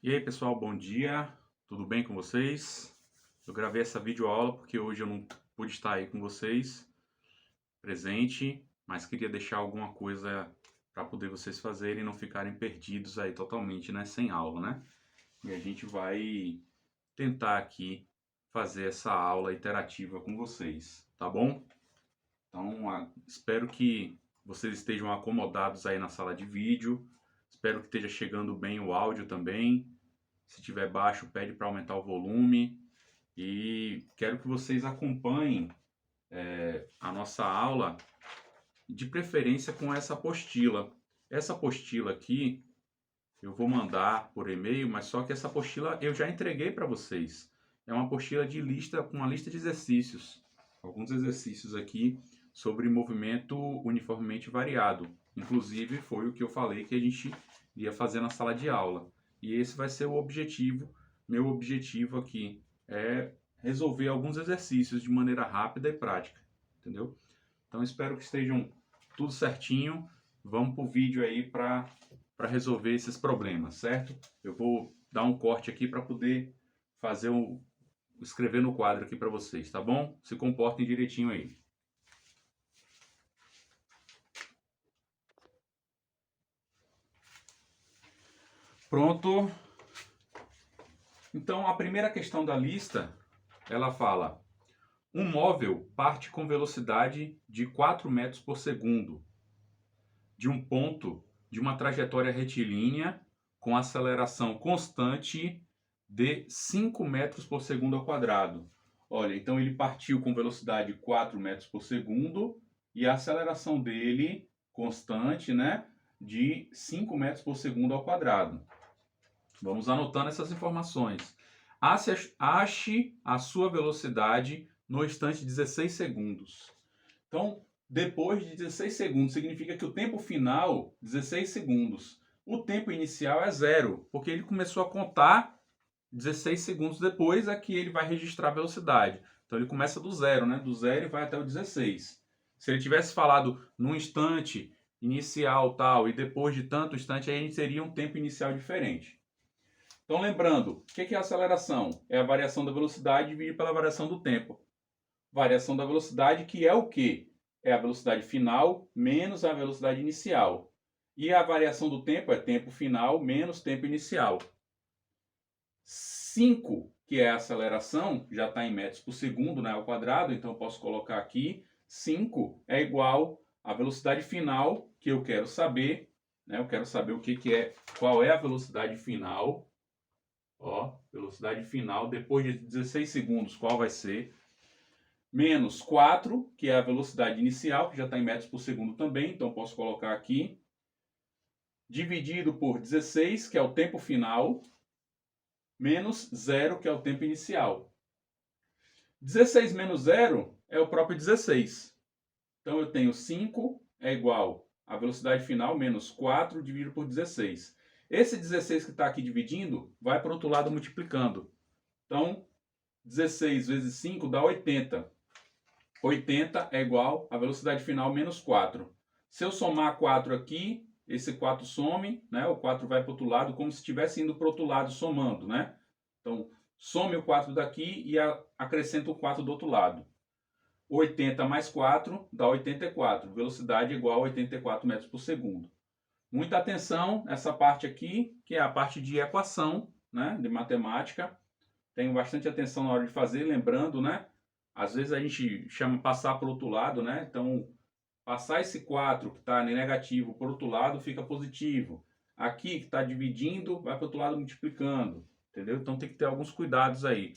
E aí pessoal, bom dia, tudo bem com vocês? Eu gravei essa videoaula porque hoje eu não pude estar aí com vocês, presente, mas queria deixar alguma coisa para poder vocês fazerem e não ficarem perdidos aí totalmente, né, sem aula, né? E a gente vai tentar aqui fazer essa aula interativa com vocês, tá bom? Então, espero que vocês estejam acomodados aí na sala de vídeo, espero que esteja chegando bem o áudio também. Se tiver baixo, pede para aumentar o volume. E quero que vocês acompanhem a nossa aula, de preferência com essa apostila. Essa apostila aqui eu vou mandar por e-mail, mas só que essa apostila eu já entreguei para vocês. É uma apostila de lista, com uma lista de exercícios. Alguns exercícios aqui sobre movimento uniformemente variado. Inclusive foi o que eu falei que a gente ia fazer na sala de aula. E esse vai ser o objetivo, meu objetivo aqui é resolver alguns exercícios de maneira rápida e prática, entendeu? Então espero que estejam tudo certinho. Vamos para o vídeo aí para resolver esses problemas, certo? Eu vou dar um corte aqui para poder fazer escrever no quadro aqui para vocês, tá bom? Se comportem direitinho aí. Pronto. Então a primeira questão da lista, ela fala: um móvel parte com velocidade de 4 metros por segundo de um ponto de uma trajetória retilínea com aceleração constante de 5 metros por segundo ao quadrado. Olha, então ele partiu com velocidade de 4 metros por segundo e a aceleração dele constante, né, de 5 metros por segundo ao quadrado. Vamos anotando essas informações. Ache a sua velocidade no instante 16 segundos. Então, depois de 16 segundos, significa que o tempo final, 16 segundos. O tempo inicial é zero, porque ele começou a contar 16 segundos depois é que ele vai registrar a velocidade. Então, ele começa do zero, né? Do zero e vai até o 16. Se ele tivesse falado no instante inicial tal e depois de tanto instante, aí a gente teria um tempo inicial diferente. Então, lembrando, o que é a aceleração? É a variação da velocidade dividida pela variação do tempo. Variação da velocidade, que é o quê? É a velocidade final menos a velocidade inicial. E a variação do tempo é tempo final menos tempo inicial. 5, que é a aceleração, já está em metros por segundo, né, ao quadrado, então eu posso colocar aqui, 5 é igual à velocidade final, que eu quero saber, né, eu quero saber o que é, qual é a velocidade final, ó, velocidade final, depois de 16 segundos, qual vai ser, menos 4, que é a velocidade inicial, que já está em metros por segundo também, então posso colocar aqui, dividido por 16, que é o tempo final, menos 0, que é o tempo inicial. 16 menos 0 é o próprio 16. Então eu tenho 5 é igual a velocidade final menos 4 dividido por 16. Esse 16 que está aqui dividindo vai para o outro lado multiplicando. Então, 16 vezes 5 dá 80. 80 é igual a velocidade final menos 4. Se eu somar 4 aqui, esse 4 some, né? O 4 vai para o outro lado, como se estivesse indo para o outro lado somando, né? Então, some o 4 daqui e acrescenta o 4 do outro lado. 80 mais 4 dá 84. Velocidade igual a 84 metros por segundo. Muita atenção nessa parte aqui, que é a parte de equação, né? De matemática. Tenho bastante atenção na hora de fazer, lembrando, né? Às vezes a gente chama passar para o outro lado, né? Então, passar esse 4 que está negativo para o outro lado fica positivo. Aqui que está dividindo, vai para o outro lado multiplicando. Entendeu? Então tem que ter alguns cuidados aí.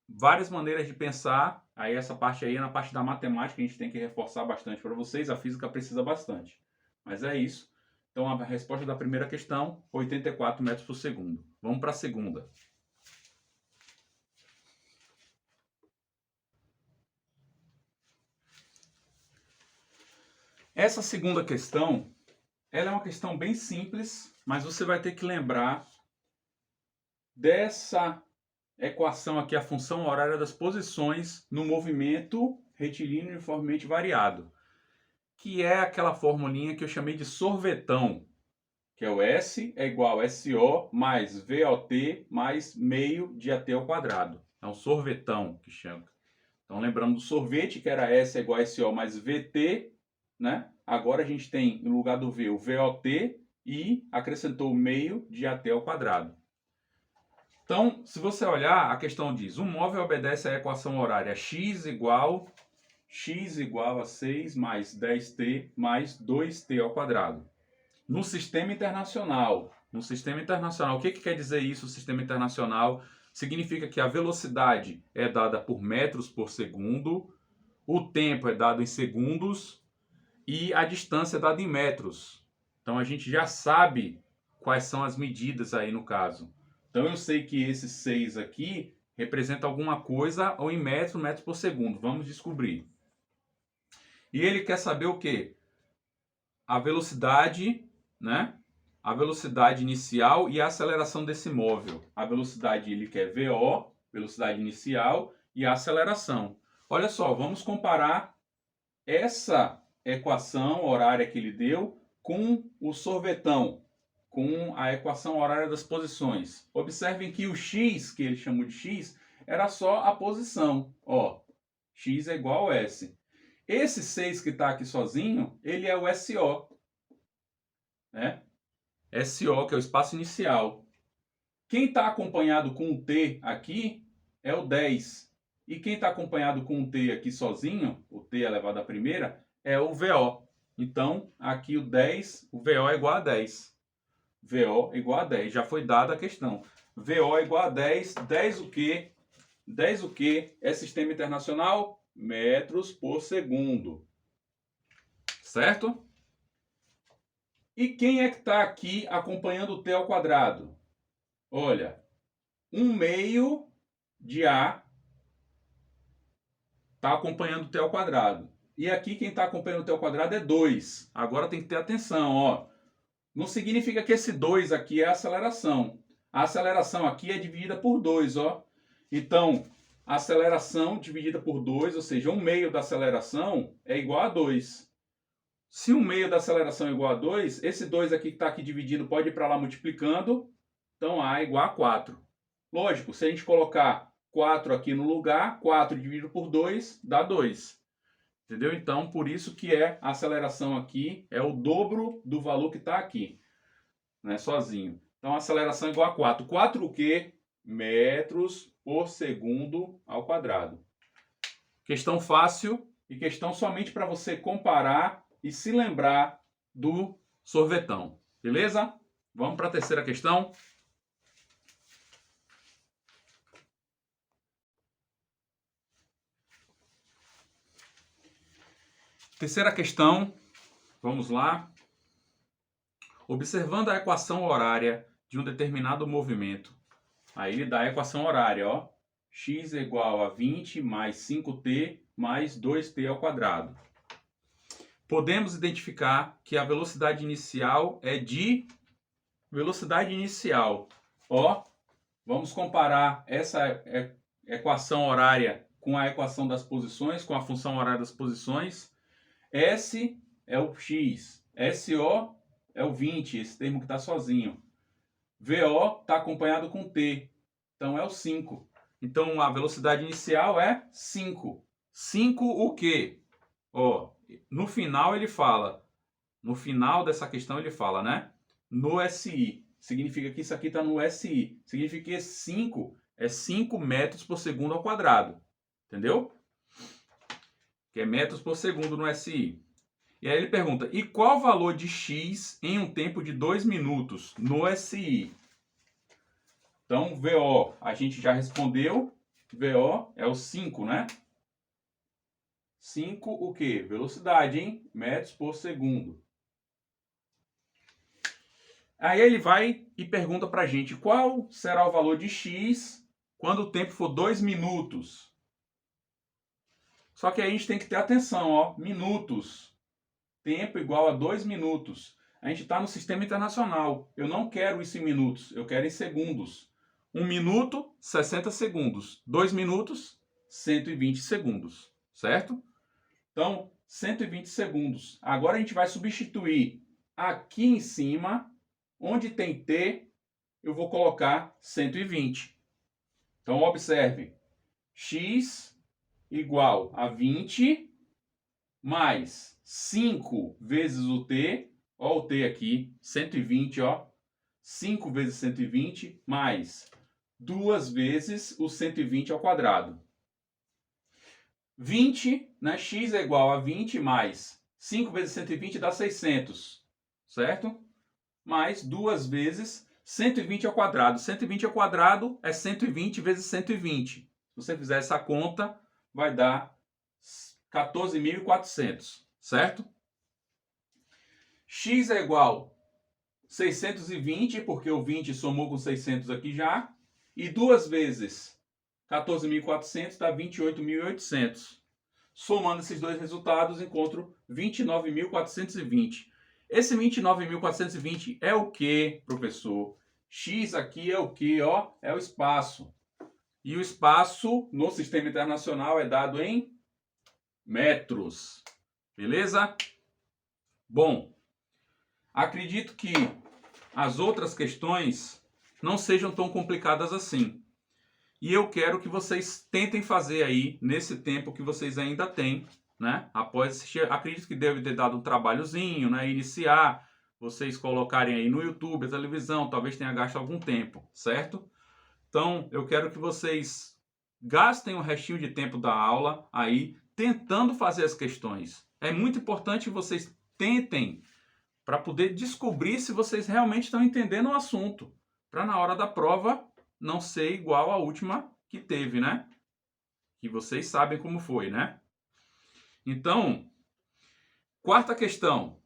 Várias maneiras de pensar. Aí essa parte aí é na parte da matemática, a gente tem que reforçar bastante para vocês. A física precisa bastante. Mas é isso. Então a resposta da primeira questão, 84 metros por segundo. Vamos para a segunda. Essa segunda questão, ela é uma questão bem simples, mas você vai ter que lembrar dessa equação aqui, a função horária das posições no movimento retilíneo uniformemente variado, que é aquela formulinha que eu chamei de sorvetão. que é o S, é igual a SO mais VOT mais meio de AT ao quadrado. É um sorvetão que chama. Então, lembrando do sorvete, que era S é igual a SO mais VT, né? Agora a gente tem, no lugar do V, o VOT e acrescentou o meio de AT ao quadrado. Então, se você olhar, a questão diz, um móvel obedece à equação horária x igual a 6 mais 10t mais 2t ao quadrado. No sistema internacional, o que quer dizer isso, sistema internacional? Significa que a velocidade é dada por metros por segundo, o tempo é dado em segundos e a distância é dada em metros. Então a gente já sabe quais são as medidas aí no caso. Então eu sei que esse 6 aqui representa alguma coisa ou em metros por segundo. Vamos descobrir. E ele quer saber o quê? A velocidade, né? A velocidade inicial e a aceleração desse móvel. A velocidade ele quer VO, velocidade inicial, e a aceleração. Olha só, vamos comparar essa equação horária que ele deu com o sorvetão, com a equação horária das posições. Observem que o x, que ele chamou de x, era só a posição. Ó, x é igual a S. Esse 6 que está aqui sozinho, ele é o SO. Né? SO, que é o espaço inicial. Quem está acompanhado com o T aqui é o 10. E quem está acompanhado com o T aqui sozinho, o T elevado à primeira, é o VO. Então, aqui o 10, o VO é igual a 10. VO é igual a 10. Já foi dada a questão. VO é igual a 10. 10 o quê? 10 o quê? É sistema internacional? Metros por segundo. Certo? E quem é que está aqui acompanhando o T ao quadrado? Olha, 1/2 de A está acompanhando o T ao quadrado. E aqui quem está acompanhando o T ao quadrado é 2. Agora tem que ter atenção, ó. Não significa que esse 2 aqui é a aceleração. A aceleração aqui é dividida por 2, ó. Então, a aceleração dividida por 2, ou seja, 1/2 da aceleração é igual a 2. Se 1/2 da aceleração é igual a 2, esse 2 aqui que está aqui dividido pode ir para lá multiplicando. Então, A é igual a 4. Lógico, se a gente colocar 4 aqui no lugar, 4 dividido por 2 dá 2. Entendeu? Então, por isso que a aceleração aqui é o dobro do valor que está aqui, né, sozinho. Então, a aceleração é igual a 4. 4 o quê? Metros por segundo ao quadrado. Questão fácil e questão somente para você comparar e se lembrar do sorvetão. Beleza? Vamos para a terceira questão. Terceira questão, vamos lá. Observando a equação horária de um determinado movimento, aí ele dá a equação horária, ó. X é igual a 20 mais 5t mais 2t ao quadrado. Podemos identificar que a velocidade inicial é de velocidade inicial. Ó, vamos comparar essa equação horária com a equação das posições, com a função horária das posições. S é o X, SO é o 20, esse termo que está sozinho. VO está acompanhado com T, então é o 5. Então a velocidade inicial é 5. 5 o quê? Ó, no final ele fala, no final dessa questão ele fala, né? No SI. Significa que isso aqui está no SI. Significa que esse 5 é 5 metros por segundo ao quadrado. Entendeu? Que é metros por segundo no SI. E aí ele pergunta, e qual o valor de x em um tempo de 2 minutos no SI? Então, VO, a gente já respondeu. VO é o 5, né? 5 o quê? Velocidade, hein? Metros por segundo. Aí ele vai e pergunta pra gente, qual será o valor de x quando o tempo for 2 minutos? Só que aí a gente tem que ter atenção, ó, minutos. Tempo igual a 2 minutos. A gente está no sistema internacional. Eu não quero isso em minutos, eu quero em segundos. 1 minuto, 60 segundos. 2 minutos, 120 segundos. Certo? Então, 120 segundos. Agora a gente vai substituir aqui em cima Onde tem t, eu vou colocar 120. Então, observe. X igual a 20 mais 5 vezes o t. Ó o t aqui, 120, ó. 5 vezes 120 mais 2 vezes o 120 ao quadrado. 20, né? X é igual a 20 mais 5 vezes 120 dá 600, certo? Mais 2 vezes 120 ao quadrado. 120 ao quadrado é 120 vezes 120. Se você fizer essa conta, vai dar 14.400, certo? X é igual a 620, porque o 20 somou com 600 aqui já. E 2 vezes 14.400 dá 28.800. Somando esses dois resultados, encontro 29.420. Esse 29.420 é o que, professor? X aqui é o que? Ó, é o espaço. E o espaço no sistema internacional é dado em metros. Beleza? Bom, acredito que as outras questões não sejam tão complicadas assim. E eu quero que vocês tentem fazer aí, nesse tempo que vocês ainda têm, né? Após assistir, acredito que deve ter dado um trabalhozinho, né? Iniciar, vocês colocarem aí no YouTube, a televisão, talvez tenha gasto algum tempo, certo? Então, eu quero que vocês gastem o restinho de tempo da aula aí, tentando fazer as questões. É muito importante que vocês tentem para poder descobrir se vocês realmente estão entendendo o assunto, para na hora da prova não ser igual à última que teve, né? Que vocês sabem como foi, né? Então, quarta questão.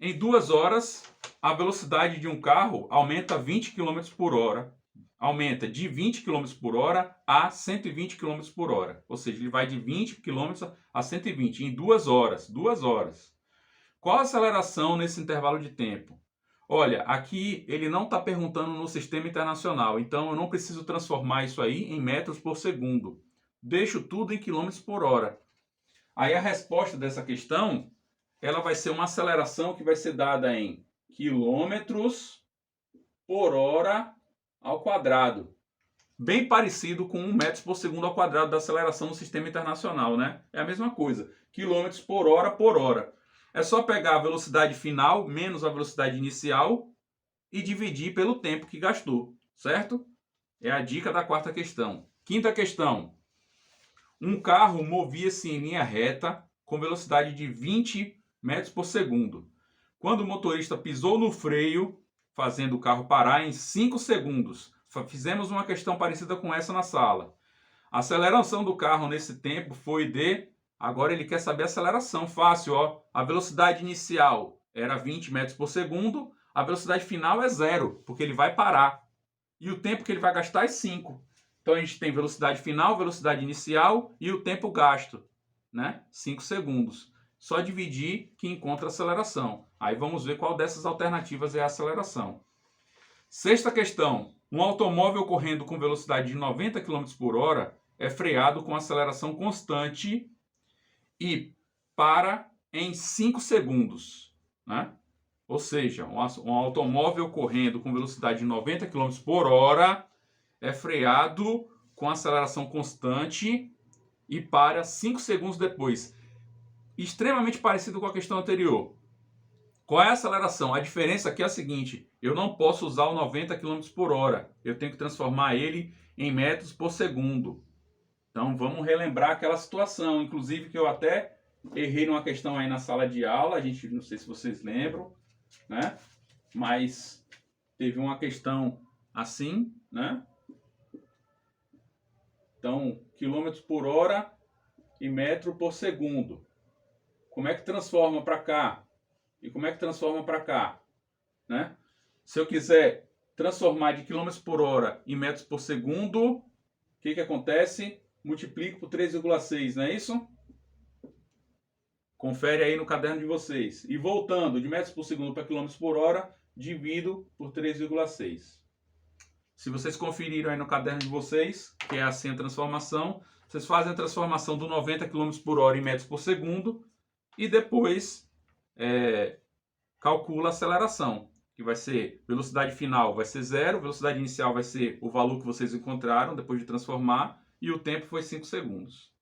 Em 2 horas, a velocidade de um carro aumenta 20 km por hora. Aumenta de 20 km por hora a 120 km por hora. Ou seja, ele vai de 20 km a 120 em 2 horas. 2 horas. Qual a aceleração nesse intervalo de tempo? Olha, aqui ele não está perguntando no sistema internacional, então eu não preciso transformar isso aí em metros por segundo. Deixo tudo em quilômetros por hora. Aí a resposta dessa questão, ela vai ser uma aceleração que vai ser dada em quilômetros por hora ao quadrado. Bem parecido com 1 metro por segundo ao quadrado da aceleração no sistema internacional, né? É a mesma coisa, quilômetros por hora por hora. É só pegar a velocidade final menos a velocidade inicial e dividir pelo tempo que gastou, certo? É a dica da quarta questão. Quinta questão. Um carro movia-se em linha reta com velocidade de 20 metros por segundo. Quando o motorista pisou no freio, fazendo o carro parar em 5 segundos. Fizemos uma questão parecida com essa na sala. A aceleração do carro nesse tempo foi de... Agora ele quer saber a aceleração. Fácil, ó. A velocidade inicial era 20 metros por segundo. A velocidade final é 0, porque ele vai parar. E o tempo que ele vai gastar é 5. Então a gente tem velocidade final, velocidade inicial e o tempo gasto, né? 5 segundos. Só dividir que encontra a aceleração. Aí vamos ver qual dessas alternativas é a aceleração. Sexta questão. Um automóvel correndo com velocidade de 90 km por hora é freado com aceleração constante e para em 5 segundos, né? Ou seja, um automóvel correndo com velocidade de 90 km por hora é freado com aceleração constante e para 5 segundos depois. Extremamente parecido com a questão anterior. Qual é a aceleração? A diferença aqui é a seguinte: eu não posso usar o 90 km por hora. Eu tenho que transformar ele em metros por segundo. Então vamos relembrar aquela situação, inclusive que eu até errei numa questão aí na sala de aula, a gente não sei se vocês lembram, né? Mas teve uma questão assim, né? Então, quilômetros por hora e metro por segundo. Como é que transforma para cá? E como é que transforma para cá? Né? Se eu quiser transformar de quilômetros por hora em metros por segundo, o que acontece? Multiplico por 3,6, não é isso? Confere aí no caderno de vocês. E voltando de metros por segundo para quilômetros por hora, divido por 3,6. Se vocês conferiram aí no caderno de vocês, que é assim a transformação, vocês fazem a transformação do 90 km por hora em metros por segundo e depois calcula a aceleração. que vai ser velocidade final vai ser 0, velocidade inicial vai ser o valor que vocês encontraram depois de transformar, e o tempo foi 5 segundos.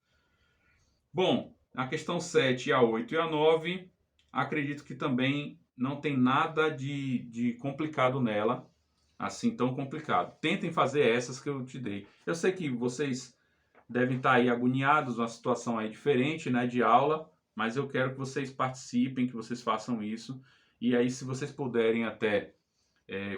Bom, a questão 7, a 8 e a 9, acredito que também não tem nada de complicado nela, assim tão complicado. Tentem fazer essas que eu te dei. Eu sei que vocês devem estar aí agoniados, uma situação aí diferente, né, de aula, mas eu quero que vocês participem, que vocês façam isso. E aí, se vocês puderem até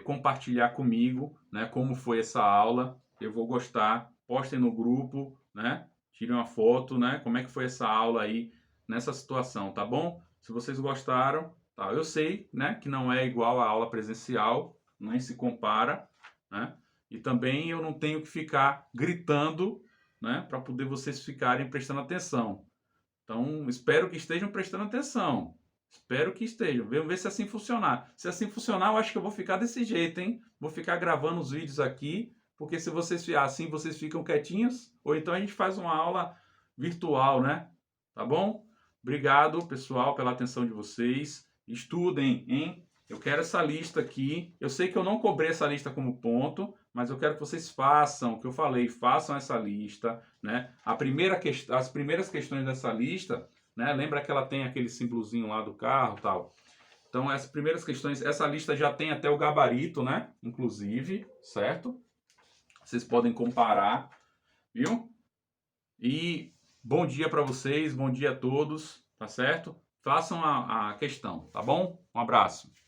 compartilhar comigo, né, como foi essa aula, eu vou gostar. Postem no grupo, né? Tirem uma foto, né? Como é que foi essa aula aí nessa situação, tá bom? Se vocês gostaram, tá? Eu sei, né, que não é igual à aula presencial, nem se compara, né? E também eu não tenho que ficar gritando, né, para poder vocês ficarem prestando atenção. Então, espero que estejam prestando atenção. Espero que estejam. Vamos ver se assim funcionar. Se assim funcionar, eu acho que eu vou ficar desse jeito, hein? Vou ficar gravando os vídeos aqui, porque se vocês assim vocês ficam quietinhos, ou então a gente faz uma aula virtual, né? Tá bom? Obrigado, pessoal, pela atenção de vocês. Estudem, hein? Eu quero essa lista aqui. Eu sei que eu não cobrei essa lista como ponto, mas eu quero que vocês façam o que eu falei, façam essa lista, né? As primeiras questões dessa lista, né? Lembra que ela tem aquele símbolozinho lá do carro, tal. Então, as primeiras questões, essa lista já tem até o gabarito, né? Inclusive, certo? Vocês podem comparar, viu? E bom dia para vocês, bom dia a todos, tá certo? Façam a questão, tá bom? Um abraço.